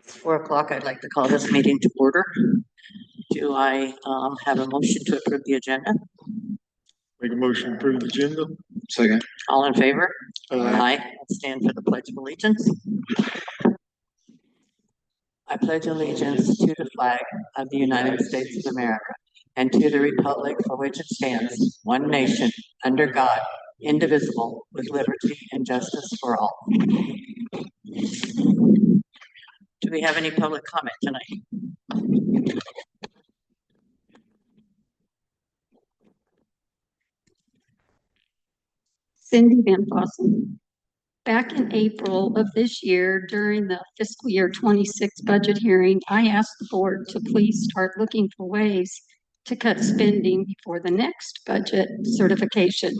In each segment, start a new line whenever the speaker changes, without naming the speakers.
4 o'clock, I'd like to call this meeting to order. Do I have a motion to approve the agenda?
Make a motion to approve the agenda.
Second.
All in favor?
Aye.
I'll stand for the Pledge of Allegiance. I pledge allegiance to the flag of the United States of America and to the republic for which it stands, one nation, under God, indivisible, with liberty and justice for all. Do we have any public comment tonight?
Cindy Van Fossen. Back in April of this year, during the fiscal year 26 budget hearing, I asked the board to please start looking for ways to cut spending before the next budget certification.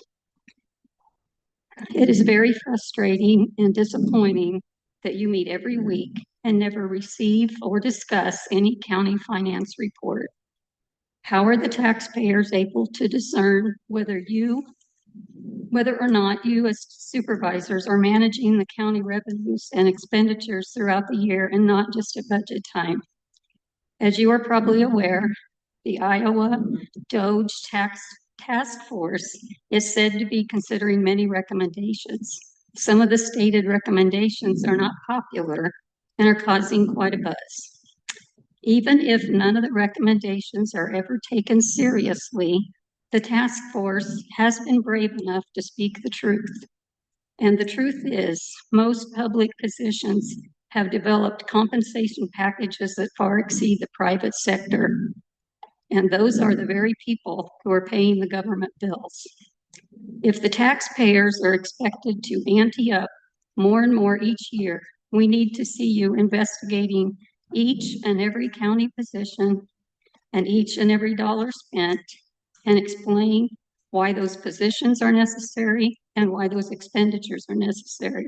It is very frustrating and disappointing that you meet every week and never receive or discuss any county finance report. How are the taxpayers able to discern whether or not you as supervisors are managing the county revenues and expenditures throughout the year and not just at budget time? As you are probably aware, the Iowa DOGE Task Force is said to be considering many recommendations. Some of the stated recommendations are not popular and are causing quite a buzz. Even if none of the recommendations are ever taken seriously, the task force has been brave enough to speak the truth. And the truth is, most public positions have developed compensation packages that far exceed the private sector. And those are the very people who are paying the government bills. If the taxpayers are expected to ante up more and more each year, we need to see you investigating each and every county position and each and every dollar spent and explain why those positions are necessary and why those expenditures are necessary.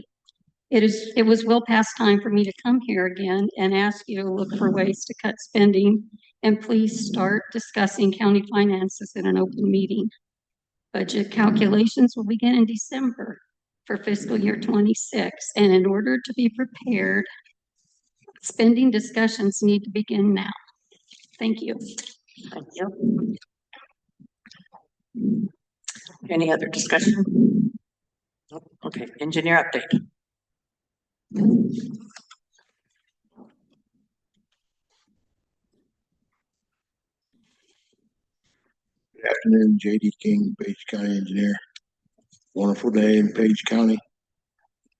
It was well past time for me to come here again and ask you to look for ways to cut spending, and please start discussing county finances in an open meeting. Budget calculations will begin in December for fiscal year 26, and in order to be prepared, spending discussions need to begin now. Thank you.
Thank you. Any other discussion? Okay, engineer update.
Good afternoon, J.D. King, Page County Engineer. Wonderful day in Page County.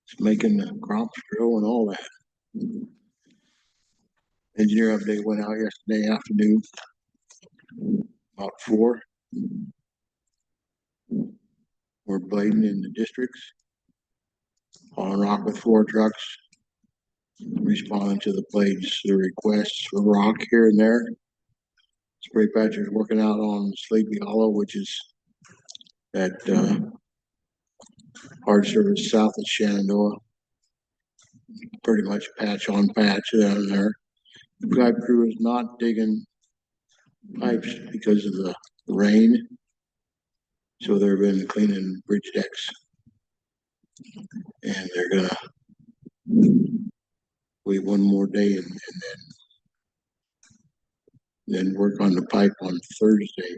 It's making the crops grow and all that. Engineer update went out yesterday afternoon, about 4. We're blading in the districts, hauling rock with 4 trucks, responding to the blades, the requests for rock here and there. Spray patcher's working out on Sleepy Hollow, which is at hard service south of Shenandoah. Pretty much patch on patch down there. The drive crew is not digging pipes because of the rain, so they've been cleaning bridge decks, and they're gonna wait one more day and then work on the pipe on Thursday.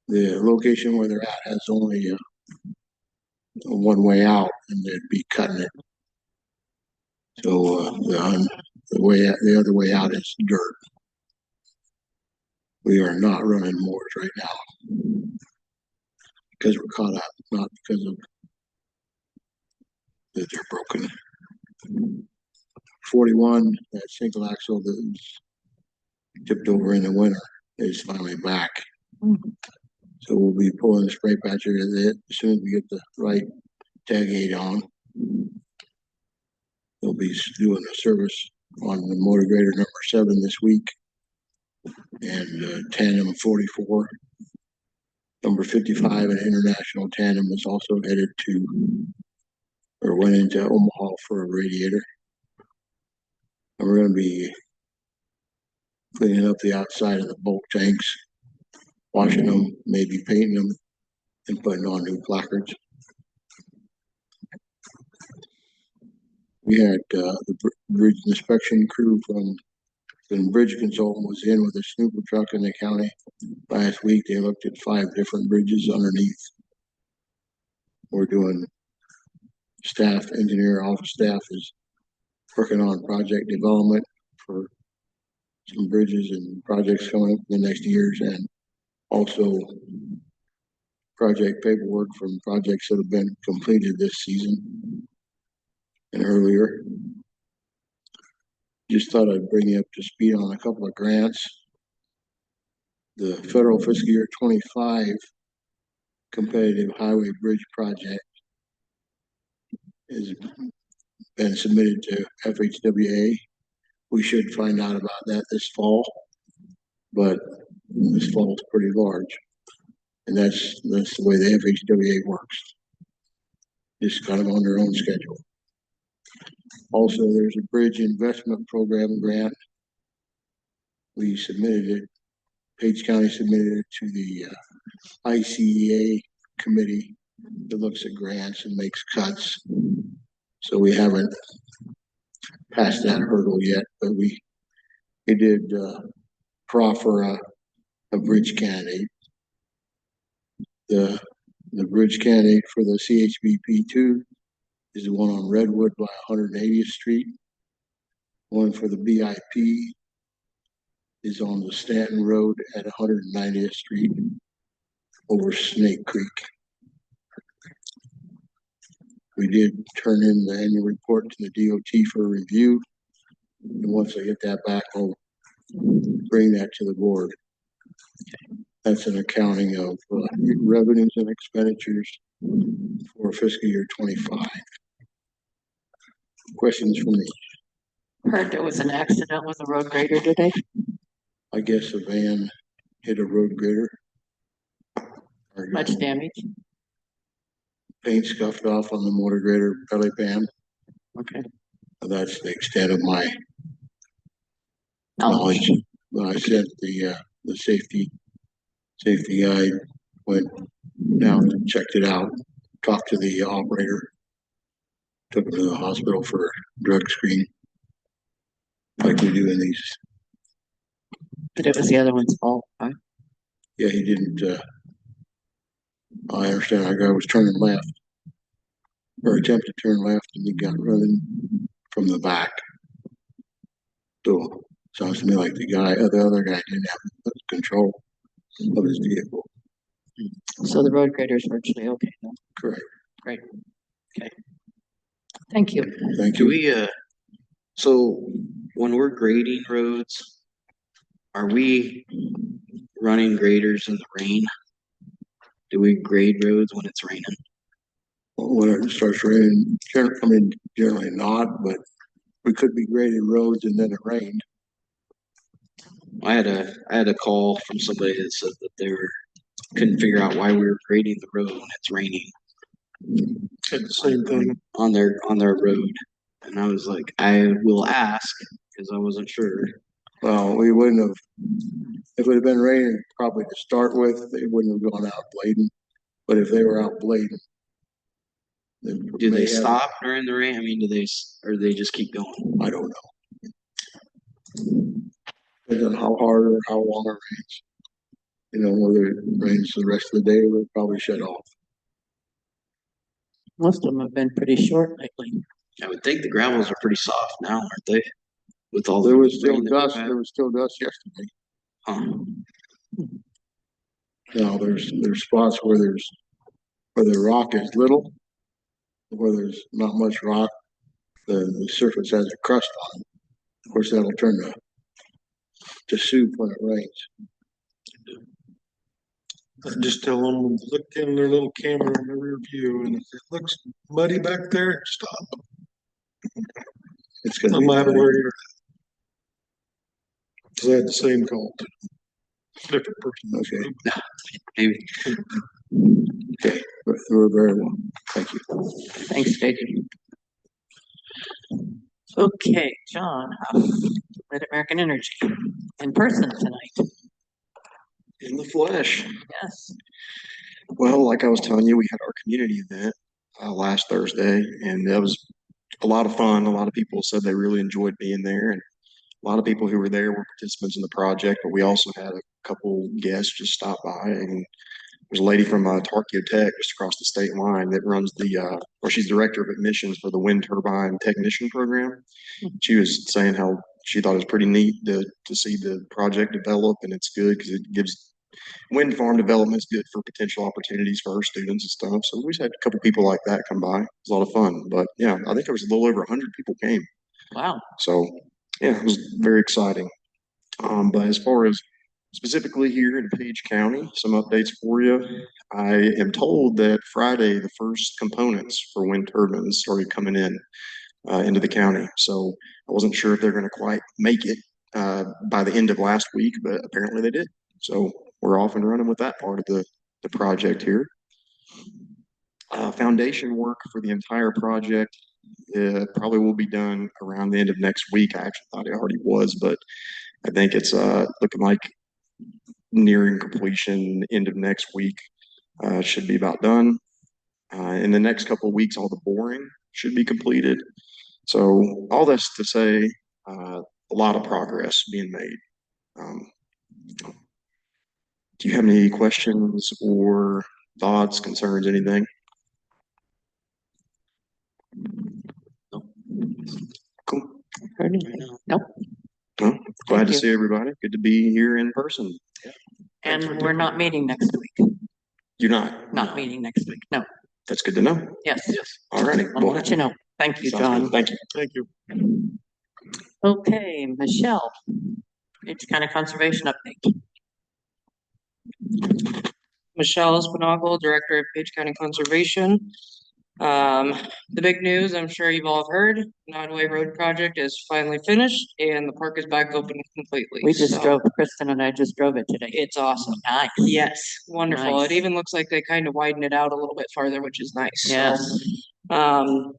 The location where they're at has only a one way out, and they'd be cutting it. So the other way out is dirt. We are not running mowers right now because we're caught up, not because of that they're broken. 41, that single axle that was tipped over in the winter is finally back. So we'll be pulling the spray patcher as soon as we get the right tag gate on. They'll be doing a service on the motor grader number 7 this week, and tandem 44. Number 55, an international tandem, is also headed to, or went into Omaha for a radiator. And we're going to be cleaning up the outside of the bulk tanks, washing them, maybe painting them, and putting on new placards. We had, the bridge inspection crew from the bridge consultant was in with a snooper truck in the county. Last week, they looked at 5 different bridges underneath. We're doing staff, engineer, office staff is working on project development for some bridges and projects coming up in the next years, and also project paperwork from projects that have been completed this season and earlier. Just thought I'd bring you up to speed on a couple of grants. The federal fiscal year 25 competitive highway bridge project has been submitted to FHWA. We should find out about that this fall, but this fall is pretty large. And that's the way the FHWA works. Just kind of on their own schedule. Also, there's a bridge investment program grant. We submitted it, Page County submitted it to the ICEA committee that looks at grants and makes cuts. So we haven't passed that hurdle yet, but we did proffer a bridge candidate. The bridge candidate for the CHBP2 is the one on Redwood by 180th Street. One for the BIP is on the Stanton Road at 190th Street over Snake Creek. We did turn in the annual report to the DOT for review. And once I get that back, I'll bring that to the board. That's an accounting of revenues and expenditures for fiscal year 25. Questions from me?
Heard there was an accident with a road grader today.
I guess a van hit a road grader.
Much damage.
Paint scuffed off on the motor grader belly pan.
Okay.
That's the extent of my
Oh,
knowledge. But I sent the safety guy, went down and checked it out, talked to the operator, took him to the hospital for a drug screen, like we do in these.
but it was the other one's fault, right?
Yeah, he didn't, I understand our guy was turning left, or attempted to turn left, and he got running from the back. So, sounds to me like the other guy didn't have control of his vehicle.
So the road grader is virtually okay now.
Correct.
Great. Okay. Thank you.
Thank
Do
you.
we, so when we're grading roads, are we running graders in the rain? Do we grade roads when it's raining?
When it starts raining, generally not, but we could be grading roads and then it rained.
I had a call from somebody that said that couldn't figure out why we were grading the road when it's raining
Said the same thing.
on their road. And I was like, I will ask because I wasn't sure.
Well, we wouldn't have, if it had been raining probably to start with, they wouldn't have gone out blading. But if they were out blading,
Do they stop during the rain? I mean, or they just keep going?
I don't know. Depends on how hard or how long it rains. You know, whether it rains the rest of the day, we'll probably shut off.
Most of them have been pretty short lately.
I would think the gravels are pretty soft now, aren't they? With all
There
the
was still
rain that we've
dust,
had.
there was still dust yesterday.
Huh.
Now, there's spots where the rock is little, where there's not much rock, the surface has a crust on it. Of course, that'll turn to soup when it rains.
Just tell them, look in their little camera in the rear view, and if it looks muddy back there, stop.
It's gonna
No
be
matter
muddy.
where you're at. 'Cause I had the same call. Different person.
Okay,
Maybe.
okay, we're very well. Thank you.
Thanks, JJ. Okay, John, Mid-American Energy in person tonight.
In the flesh.
Yes.
Well, like I was telling you, we had our community event last Thursday, and that was a lot of fun. A lot of people said they really enjoyed being there, and a lot of people who were there were participants in the project. But we also had a couple guests just stop by, and there's a lady from Tarkio Tech just across the state line that runs or she's director of admissions for the wind turbine technician program. She was saying how she thought it was pretty neat to see the project develop, and it's good because it gives wind farm development is good for potential opportunities for our students and stuff. So we just had a couple people like that come by. It was a lot of fun. But yeah, I think there was a little over 100 people came.
Wow.
So yeah, it was very exciting. But as far as specifically here in Page County, some updates for you. I am told that Friday, the first components for wind turbines started coming in into the county. So I wasn't sure if they're going to quite make it by the end of last week, but apparently they did. So we're off and running with that part of the project here. Foundation work for the entire project probably will be done around the end of next week. I actually thought it already was, but I think it's looking like nearing completion end of next week. Should be about done. In the next couple of weeks, all the boring should be completed. So all this to say, a lot of progress being made. Do you have any questions or thoughts, concerns, anything? Cool.
Nope.
Well, glad
Thank
to
you.
see everybody. Good to be here in person.
And we're not meeting next week.
You're not?
Not meeting next week. No.
That's good to know.
Yes.
All righty.
I'll let you know. Thank you,
Sounds
John.
good. Thank you.
Thank you.
Okay, Michelle. It's kind of conservation update.
Michelle Espinagle, Director of Page County Conservation. The big news, I'm sure you've all heard, Nottoway Road project is finally finished and the park is back open completely.
We just
So,
drove, Kristen and I just drove it today.
It's awesome.
Nice.
Yes, wonderful.
Nice.
It even looks like they kind of widened it out a little bit farther, which is nice.
Yes.
So,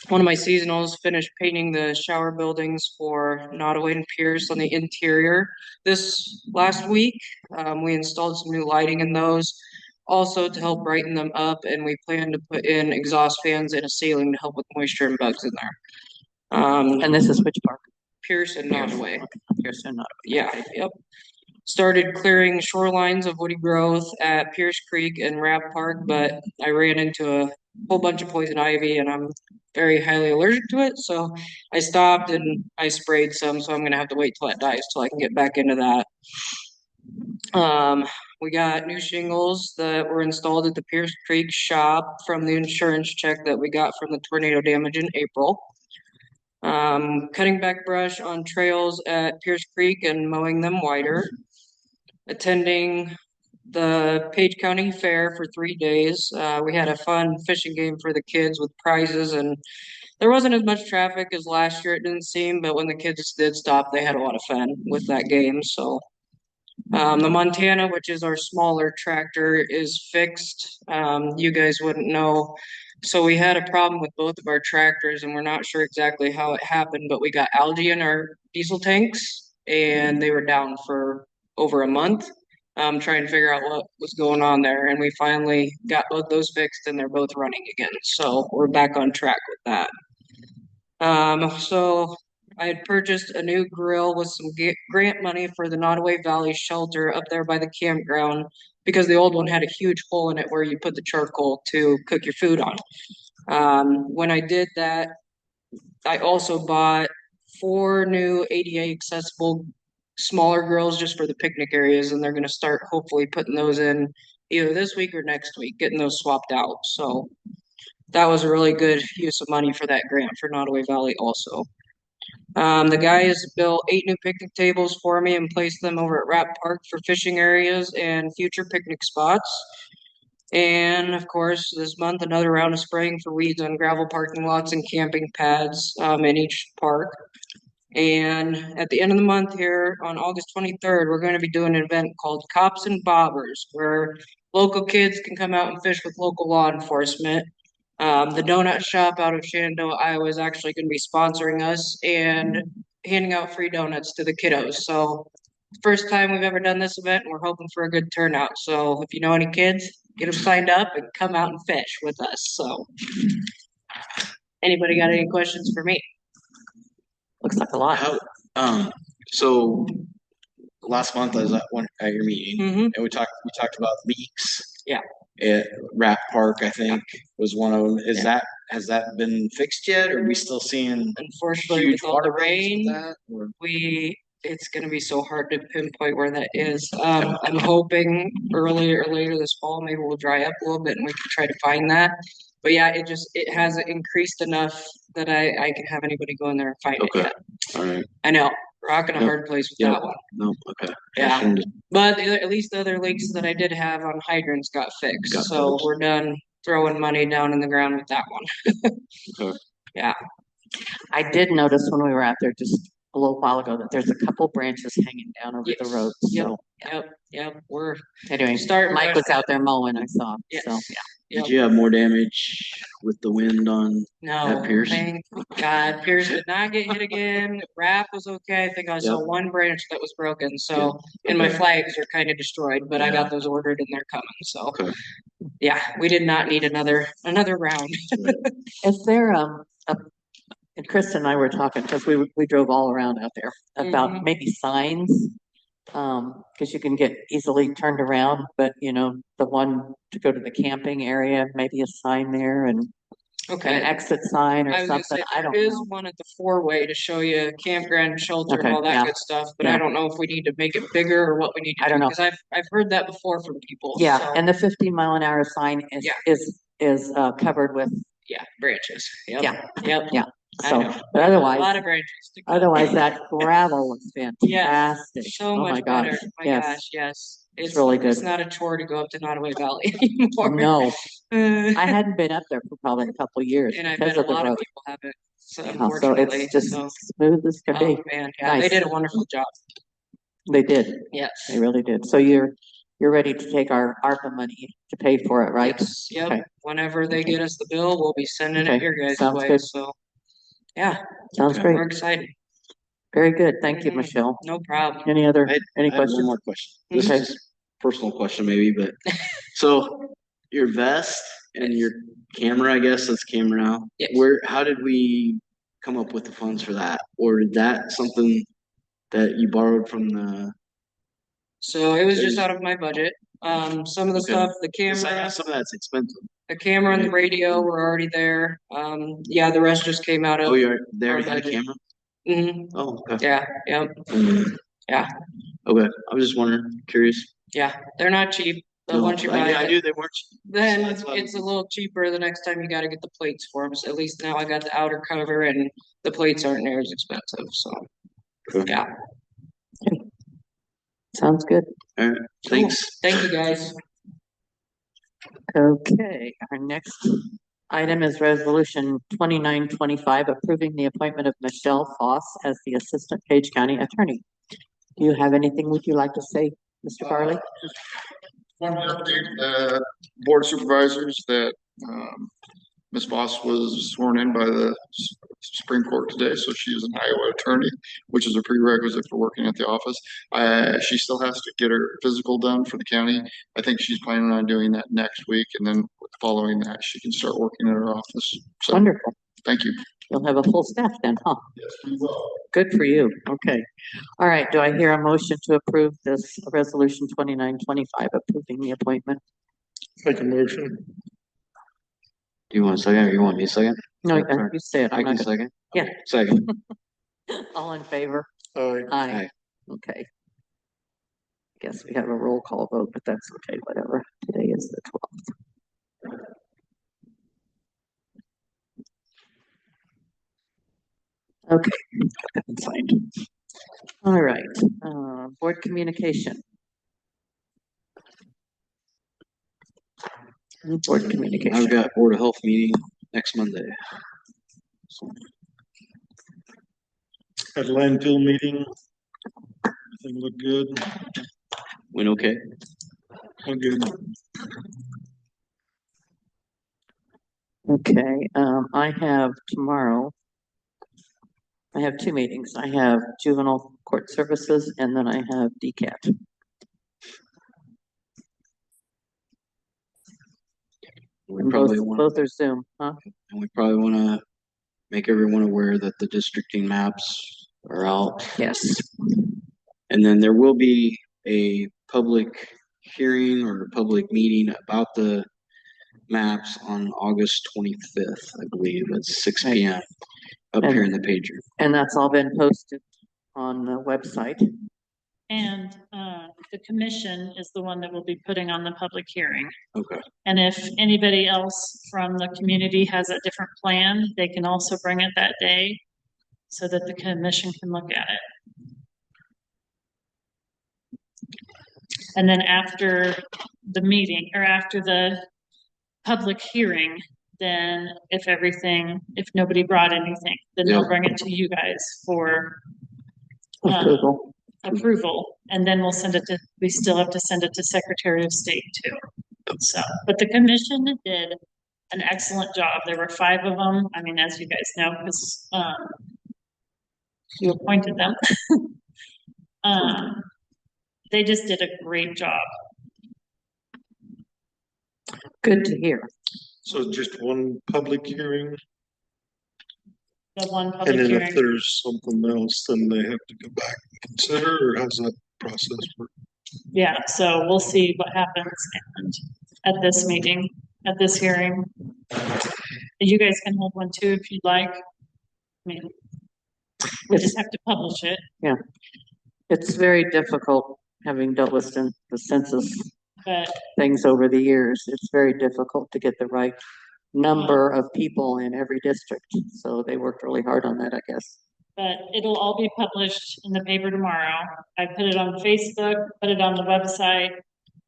one of my seasonals finished painting the shower buildings for Nottoway and Pierce on the interior this last week. We installed some new lighting in those also to help brighten them up, and we plan to put in exhaust fans and a ceiling to help with moisture and bugs in there.
And this is which park?
Pierce and Nottoway.
Pierce and Nottoway.
Yeah, yep. Started clearing shorelines of woody growth at Pierce Creek and Rapp Park, but I ran into a whole bunch of poison ivy and I'm very highly allergic to it. So I stopped and I sprayed some, so I'm gonna have to wait till it dies till I can get back into that. We got new shingles that were installed at the Pierce Creek shop from the insurance check that we got from the tornado damage in April. Cutting back brush on trails at Pierce Creek and mowing them wider. Attending the Page County Fair for 3 days. We had a fun fishing game for the kids with prizes, and there wasn't as much traffic as last year, it didn't seem, but when the kids did stop, they had a lot of fun with that game. So the Montana, which is our smaller tractor, is fixed. You guys wouldn't know. So we had a problem with both of our tractors, and we're not sure exactly how it happened, but we got algae in our diesel tanks, and they were down for over a month. Trying to figure out what was going on there, and we finally got both those fixed, and they're both running again. So we're back on track with that. So I had purchased a new grill with some grant money for the Nottoway Valley shelter up there by the campground because the old one had a huge hole in it where you put the charcoal to cook your food on. When I did that, I also bought 4 new ADA accessible smaller grills just for the picnic areas, and they're going to start hopefully putting those in either this week or next week, getting those swapped out. So that was a really good use of money for that grant for Nottoway Valley also. The guys built 8 new picnic tables for me and placed them over at Rapp Park for fishing areas and future picnic spots. And of course, this month, another round of spraying for weeds on gravel parking lots and camping pads in each park. And at the end of the month here on August 23rd, we're going to be doing an event called Cops and Bobbers, where local kids can come out and fish with local law enforcement. The donut shop out of Shenandoah, Iowa is actually going to be sponsoring us and handing out free donuts to the kiddos. So first time we've ever done this event, and we're hoping for a good turnout. So if you know any kids, get them signed up and come out and fish with us. So, Anybody got any questions for me?
Looks like a lot.
So last month I was at your meeting
Mm-hmm.
and we talked about leaks.
Yeah.
At Rat Park, I think was one of them. Has that been fixed yet? Or are we still seeing
Unfortunately,
huge
with all the
water bills with
rain,
that? Or-
it's gonna be so hard to pinpoint where that is. I'm hoping earlier or later this fall, maybe we'll dry up a little bit and we can try to find that. But yeah, it hasn't increased enough that I can have anybody go in there and find it
Okay.
yet.
All right.
I know, rock in a
Yep.
hard place with
Yep.
that one.
No. Okay.
Yeah. But at least the other leaks that I did have on hydrants got fixed,
Got
so
fixed.
we're done throwing money down in the ground with that one.
Okay.
Yeah,
I did notice when we were out there just a little while ago that there's a couple branches hanging down over the
Yes.
road.
Yep.
So
yep, we're
anyway,
starting.
Mike was out there mowing, I saw.
Yes.
So
Yep.
Did you have more damage with the wind on?
No,
At Pierce?
thank God, Pierce did not get hit again. Wrap was okay. I think I saw
Yep.
one branch that was broken, so, and my
Okay.
flags are kind of destroyed, but I
Yeah.
got those ordered and they're coming, so.
Okay.
Yeah, we did not need another round.
is there and Chris and I were talking because we drove all around out there about
Mhm.
maybe signs. Because you can get easily turned around, but you know, the one to go to the camping area, maybe a sign there and an
Okay.
exit sign or
I was gonna
something.
say,
I don't
there is
know.
one at the four-way to show you campground shelter and
Okay,
all that
yeah.
good stuff, but
Yeah.
I don't know if we need to make it bigger or what we need to
I
do,
don't know.
because I've heard that before from people,
Yeah,
so,
and the 15-mile-an-hour sign is
Yeah.
is covered with,
yeah, branches. Yep.
Yeah.
Yep.
Yeah.
I
so,
know.
but
A
otherwise,
lot of branches to cut.
otherwise that gravel looks fantastic.
So
Oh my
much better.
gosh,
My
yes.
gosh, yes.
It's really
It's
good.
not a chore to go up to Nottaway Valley anymore.
No,
Uh,
I hadn't been up there for probably a couple of years
And I
because
bet a
of the
lot of
road.
people haven't, so
So
unfortunately,
it's just
so.
smooth as can be.
Oh, man, yeah, they
Nice.
did a wonderful job.
They did.
Yes.
They really did. So you're ready to take our ARPA money to pay for it, right?
Yes, yep.
Okay.
Whenever they get us the bill, we'll be sending
Okay,
it your guys'
sounds
way,
good.
so. Yeah,
Sounds great.
we're excited.
Very good. Thank you,
Mhm.
Michelle.
No problem.
Any
I
other,
had
any
I have one
questions?
more question. This
Okay.
is a personal question maybe, but so your vest and your camera, I guess that's camera now.
Yes.
How did we come up with the funds for that? Or is that something that you borrowed from the?
So it was just out of my budget. Some of the
Okay.
stuff, the
'Cause I know
camera,
some of that's expensive.
the camera and the radio were already there. Yeah, the rest just came out of.
Oh, they already had a
budget.
camera?
Mhm.
Oh, okay.
Yeah, yep, Yeah.
Okay, I was just wondering, curious.
yeah. They're not cheap, but
No,
once you
I
buy
knew- I
it,
knew they weren't.
then
So that's why-
it's a little cheaper the next time you gotta get the plates for them. So at least now I got the outer cover and the plates aren't near as expensive, so.
Okay.
Yeah,
Sounds good.
All right, thanks.
thank you, guys.
Okay, our next item is resolution 2925, approving the appointment of Michelle Foss as the Assistant Page County Attorney. Do you have anything would you like to say, Mr. Farley?
Wanted to update Board of Supervisors that Ms. Voss was sworn in by the Supreme Court today, so she is an Iowa attorney, which is a prerequisite for working at the office. She still has to get her physical done for the county. I think she's planning on doing that next week, and then following that, she can start working at her office. So,
Wonderful.
thank you.
You'll have a full staff then, huh?
Yes, we will.
Good for you. Okay. All right, do I hear a motion to approve this resolution 2925, approving the appointment?
Make a motion.
Do you want a second or you want me a second?
No,
Sorry.
you say it.
I
I'm
can
not gonna-
second.
Yeah.
Okay, second.
All in favor?
Aye.
Aye. Okay. Guess we have a roll call vote, but that's okay, whatever. Today is the 12th. Okay, got that signed. All right, board communication. Board
I've
communication.
got Board of Health meeting next Monday.
Had a landfill meeting. Everything looked good.
Went okay?
Went good.
Okay, I have tomorrow. I have two meetings. I have juvenile court services and then I have DCAT.
We
And
probably want,
both are Zoom, huh?
and we probably wanna make everyone aware that the districting maps are out.
Yes.
And then there will be a public hearing or a public meeting about the maps on August 25th, I believe, at 6 p.m. up here in the pager.
And that's all been posted on the website.
And the commission is the one that will be putting on the public hearing.
Okay.
And if anybody else from the community has a different plan, they can also bring it that day so that the commission can look at it. And then after the meeting or after the public hearing, then if nobody brought anything, then they'll
Yeah.
bring it to you guys for approval, and then we still have to send it to Secretary of State too. So, but the commission did an excellent job. There were 5 of them. I mean, as you guys know, because you appointed them. They just did a great job.
Good to hear.
So just one public hearing,
The one
and
public
then if
hearing,
there's something else, then they have to go back and consider, or how's that process work?
yeah, so we'll see what happens and at this meeting, at this hearing. You guys can hold one too if you'd like. I mean, we just have to publish it.
It's very difficult, having dealt with the census
But
things over the years. It's very difficult to get the right number of people in every district. So they worked really hard on that, I guess.
But it'll all be published in the paper tomorrow. I put it on Facebook, put it on the website.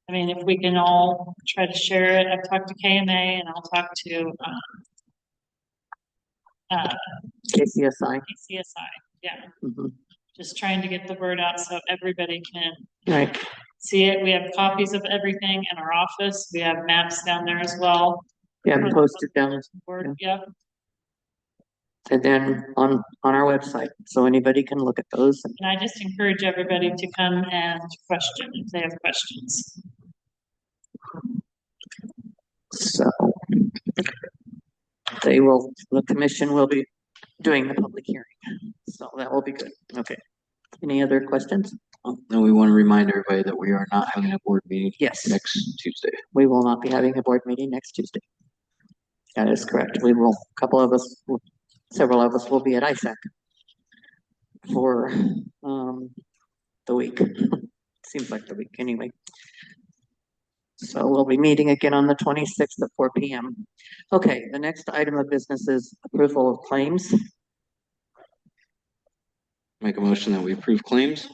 I mean, if we can all try to share it, I've talked to KMA and I'll talk to
KCSI.
CSI. Yeah,
Mhm.
just trying to get the word out so everybody can
Right.
see it. We have copies of everything in our office. We have maps down there as well.
Yeah, posted down
Yep.
and then on our website, so anybody can look at those.
And I just encourage everybody to come and question if they have questions.
So the commission will be doing the public hearing. So that will be good. Okay. Any other questions?
And we want to remind everybody that we are not having a board meeting
Yes,
next Tuesday.
we will not be having a board meeting next Tuesday. That is correct. We will, several of us will be at ISAC for the week. Seems like the week anyway. So we'll be meeting again on the 26th at 4 p.m. Okay, the next item of business is approval of claims.
Make a motion that we approve claims.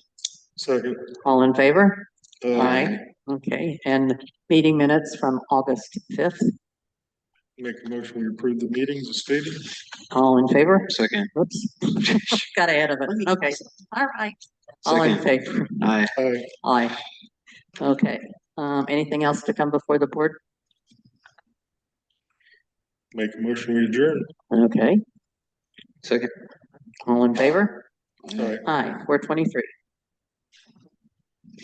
Second.
All in favor?
Uh,
Aye. Okay, and meeting minutes from August 5th.
Make a motion, we approve the meetings as stated.
All in favor?
Second.
Whoops. Got ahead of it. Okay, all right. All in
Second.
favor?
Aye.
Aye.
Aye. Okay, anything else to come before the board?
Make a motion, we adjourn.
Okay,
Second.
all in favor?
Aye.
Aye, 4:23.